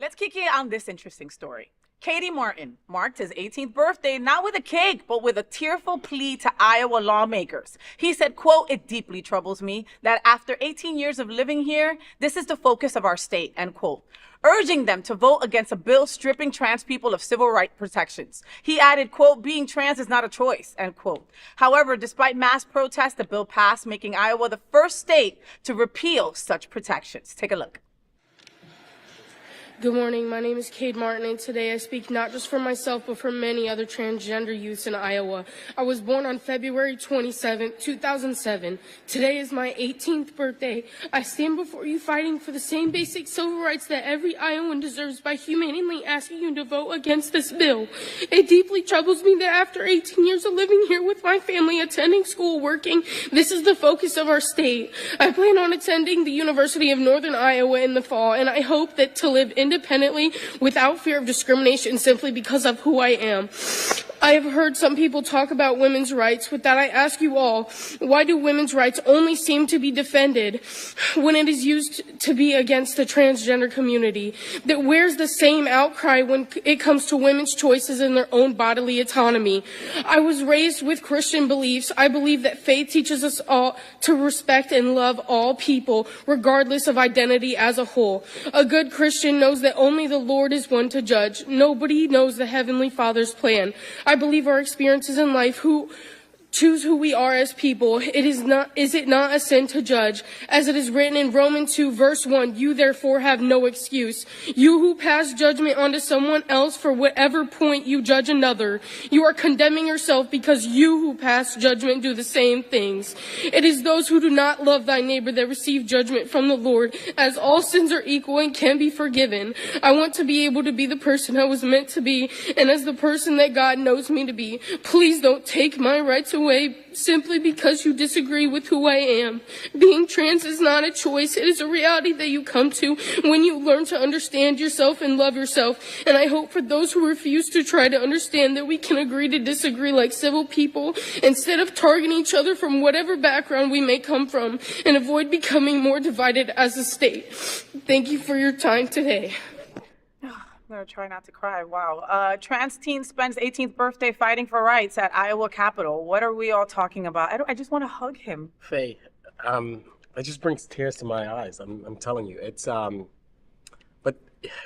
Let's kick in on this interesting story. Kayde Martin marked his 18th birthday not with a cake, but with a tearful plea to Iowa lawmakers. He said, quote, "It deeply troubles me that after 18 years of living here, this is the focus of our state," end quote, urging them to vote against a bill stripping trans people of civil rights protections. He added, quote, "Being trans is not a choice," end quote. However, despite mass protests, the bill passed, making Iowa the first state to repeal such protections. Take a look. Good morning. My name is Kayde Martin, and today I speak not just for myself, but for many other transgender youths in Iowa. I was born on February 27, 2007. Today is my 18th birthday. I stand before you fighting for the same basic civil rights that every Iowan deserves by humanely asking you to vote against this bill. It deeply troubles me that after 18 years of living here with my family, attending school, working, this is the focus of our state. I plan on attending the University of Northern Iowa in the fall, and I hope that to live independently without fear of discrimination simply because of who I am. I have heard some people talk about women's rights. With that, I ask you all, why do women's rights only seem to be defended when it is used to be against the transgender community? That where's the same outcry when it comes to women's choices in their own bodily autonomy? I was raised with Christian beliefs. I believe that faith teaches us all to respect and love all people, regardless of identity as a whole. A good Christian knows that only the Lord is one to judge. Nobody knows the Heavenly Father's plan. I believe our experiences in life choose who we are as people. Is it not a sin to judge? As it is written in Romans 2, verse 1, "You therefore have no excuse. You who pass judgment onto someone else for whatever point you judge another, you are condemning yourself because you who pass judgment do the same things. It is those who do not love thy neighbor that receive judgment from the Lord, as all sins are equal and can be forgiven. I want to be able to be the person I was meant to be, and as the person that God knows me to be. Please don't take my rights away simply because you disagree with who I am. Being trans is not a choice. It is a reality that you come to when you learn to understand yourself and love yourself. And I hope for those who refuse to try to understand that we can agree to disagree like civil people instead of targeting each other from whatever background we may come from, and avoid becoming more divided as a state. Thank you for your time today." I'm gonna try not to cry. Wow. Trans teen spends 18th birthday fighting for rights at Iowa Capitol. What are we all talking about? I just want to hug him. Faye, it just brings tears to my eyes. I'm telling you, but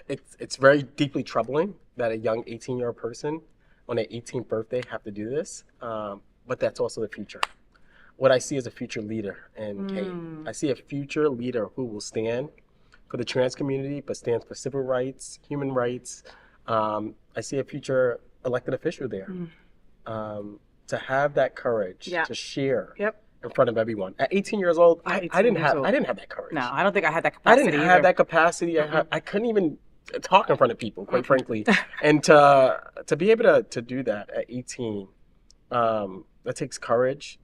it's very deeply troubling that a young 18-year-old person on their 18th birthday have to do this. But that's also the future. What I see is a future leader in Kate. I see a future leader who will stand for the trans community, but stands for civil rights, human rights. I see a future elected official there. To have that courage to share in front of everyone. At 18 years old, I didn't have that courage. No, I don't think I had that capacity. I didn't have that capacity. I couldn't even talk in front of people, quite frankly. And to be able to do that at 18, that takes courage.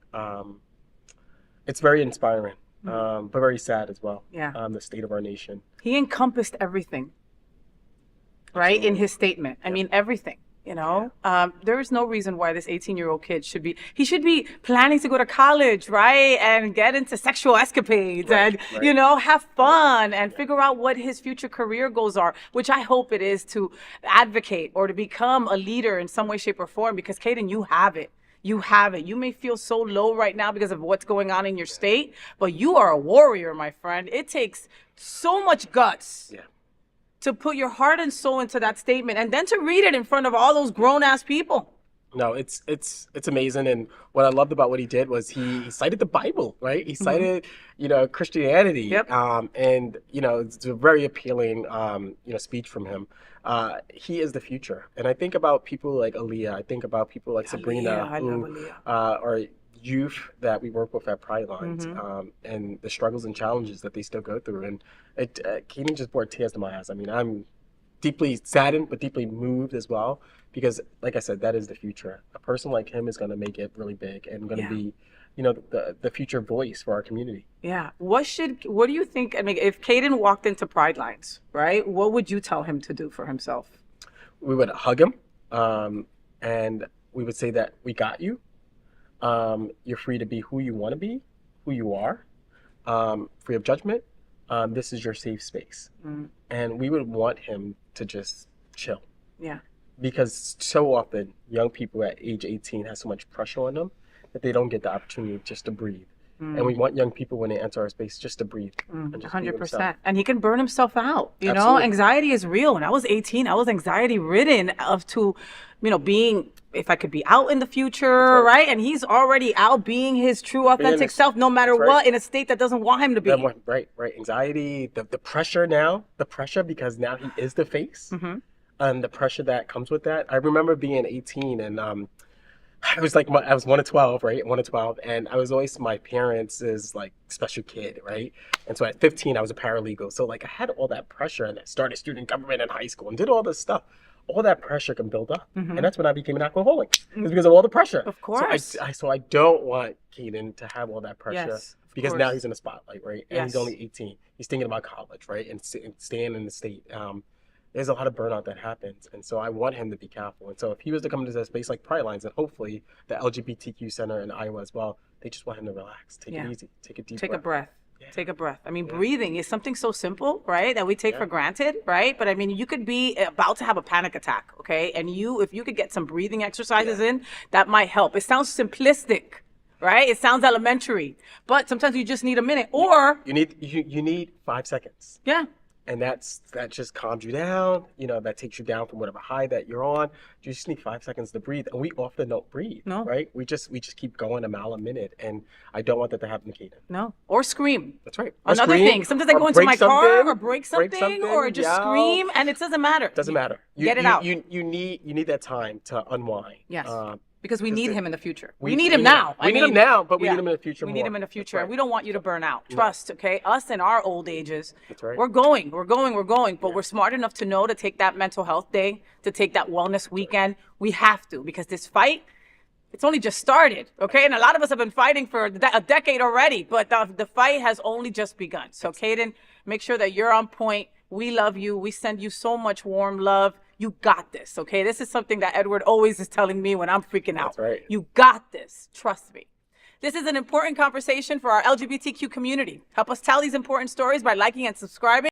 It's very inspiring. But very sad as well. The state of our nation. He encompassed everything, right? Absolutely. In his statement. I mean, everything, you know? There is no reason why this 18-year-old kid should be planning to go to college, right? And get into sexual escapades and, you know, have fun and figure out what his future career goals are, which I hope it is to advocate or to become a leader in some way, shape, or form, because Kayden, you have it. You have it. You may feel so low right now because of what's going on in your state, but you are a warrior, my friend. It takes so much guts to put your heart and soul into that statement and then to read it in front of all those grown-ass people. No, it's amazing. And what I loved about what he did was he cited the Bible, right? He cited, Christianity. And, it's a very appealing, speech from him. He is the future. And I think about people like Aaliyah. I think about people like Sabrina, who are youth that we work with at Pride Lines, and the struggles and challenges that they still go through. And Kayden just brought tears to my eyes. I mean, I'm deeply saddened, but deeply moved as well, because, like I said, that is the future. A person like him is going to make it really big and going to be, the future voice for our community. Yeah. What do you think? I mean, if Kayden walked into Pride Lines, right, what would you tell him to do for himself? We would hug him, and we would say that we got you. You're free to be who you want to be, who you are, free of judgment. this is your safe space. And we would want him to just chill. Yeah. Because so often young people at age 18 have so much pressure on them that they don't get the opportunity just to breathe. And we want young people when they enter our space just to breathe. And just be 100%. And he can burn himself out. You know, Absolutely. anxiety is real. When I was 18, I was anxiety ridden being, if I could be out in the future, right? And he's already out being his true authentic self, no matter what, in a state that doesn't want him to be. Right. Anxiety, the pressure now, because now he is the face. And the pressure that comes with that. I remember being 18 and I was I was 1 of 12, right? 1 of 12. And I was always my parents' like special kid, right? And so at 15, I was a paralegal. So like I had all that pressure and I started student government in high school and did all this stuff. All that pressure can build up. And that's when I became an alcoholic. It's because of all the pressure. Of course. So I don't want Kayden to have all that pressure. Yes, because course. now he's in the spotlight, right? And Yes. he's only 18. He's thinking about college, right? And staying in the state. There's a lot of burnout that happens. And so I want him to be careful. And so if he was to come into a space like Pride Lines, and hopefully the LGBTQ Center in Iowa as well, they just want him to relax, take it easy, take a deep breath. Take a breath. Yeah. Take a breath. I mean, breathing is something so simple, right? That we take for granted, right? But I mean, you could be about to have a panic attack, okay? And if you could get some breathing exercises in, that might help. It sounds simplistic, right? It sounds elementary, but sometimes you just need a minute, or You need 5 seconds. yeah. And that just calms you down, that takes you down from whatever high that you're on. You just need 5 seconds to breathe. And we often don't breathe, right? We just keep going a mile a minute. And I don't want that to happen to Kayden. No. Or scream. That's right. Another thing. Sometimes I go into my car or break something or just yell. scream, and it doesn't matter. Doesn't matter. Get it out. You need that time to unwind. Yes. Because we need him in the future. We we need him need now. We need him now, but we need him in the future We more. need him in the future. That's right. And we don't want you to burn out. Trust, okay? Us in our old ages, That's right. we're going. But we're smart enough to know to take that mental health day, to take that wellness weekend. We have to, because this fight, it's only just started, okay? And a lot of us have been fighting for a decade already, but the fight has only just begun. So Kayden, make sure that you're on point. We love you. We send you so much warm love. You got this, okay? This is something that Edward always is telling me when I'm freaking out. That's right. You got this. Trust me. This is an important conversation for our LGBTQ community. Help us tell these important stories by liking and subscribing.